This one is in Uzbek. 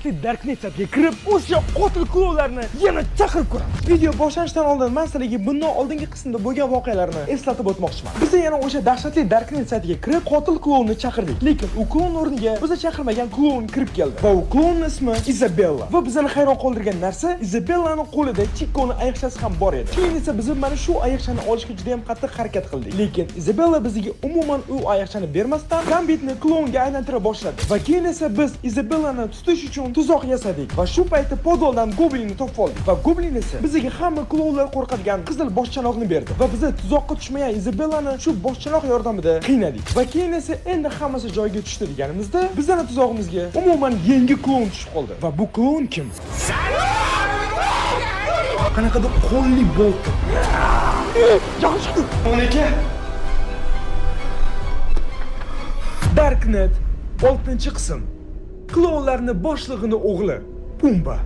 dahshatli Darknet saytiga kirib, o'sha qotil klonlarni yana chaqirib ko'ramiz. Video boshlanishidan oldin men sizlarga bundan oldingi qismda bo'lgan voqealarni eslatib o'tmoqchiman. Biz yana o'sha dahshatli Darknet saytiga kirib, qotil klonni chaqirdik. Lekin u klon o'rniga biz chaqirmagan klon kirib keldi. Va u klonning ismi Isabella. Va bizani hayron qoldirgan narsa, Isabellaning qo'lida Chico'ning ayiqchasi ham bor edi. Keyin esa biz mana shu ayiqchani olishga juda ham qattiq harakat qildik. Lekin Isabella bizga umuman u ayiqchani bermasdan Gambitni klonga aylantira boshladi. Va keyin esa biz Isabellani tutish uchun tuzoq yasadik. Va shu paytda podoldan Goblinni topib oldik. Va Goblin esa bizga hamma klonlar qo'rqadigan qizil boshchanoqni berdi. Va biz tuzoqqa tushmagan Isabellani shu boshchanoq yordamida qiynadik. Va keyin esa endi hammasi joyiga tushdi deganimizda, bizning tuzog'imizga umuman yangi klon tushib qoldi. Va bu klon kim? Qanaqadir qo'lli bo'ldi. Yaxshi. Onaka. Darknet 6-qism. Klonlarning boshlig'ining o'g'li Pumba.